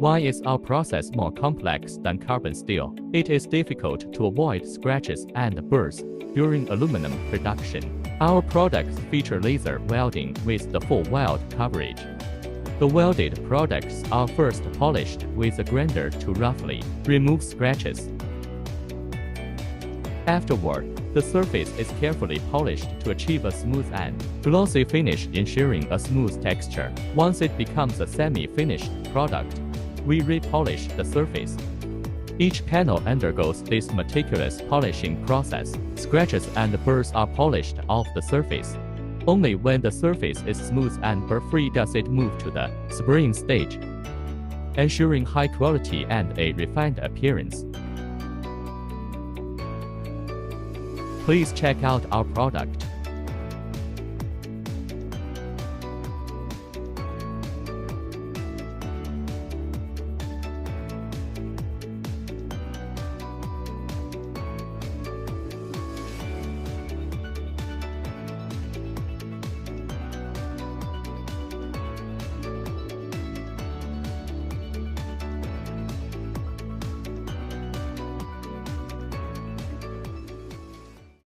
Why is our process more complex than carbon steel? It is difficult to avoid scratches and burrs during aluminum production. Our products feature laser welding with the full weld coverage. The welded products are first polished with a grinder to roughly remove scratches. Afterward, the surface is carefully polished to achieve a smooth and glossy finish, ensuring a smooth texture. Once it becomes a semi-finished product, we repolish the surface. Each panel undergoes this meticulous polishing process. Scratches and burrs are polished off the surface. Only when the surface is smooth and burr-free does it move to the spraying stage, ensuring high quality and a refined appearance. Please check out our product.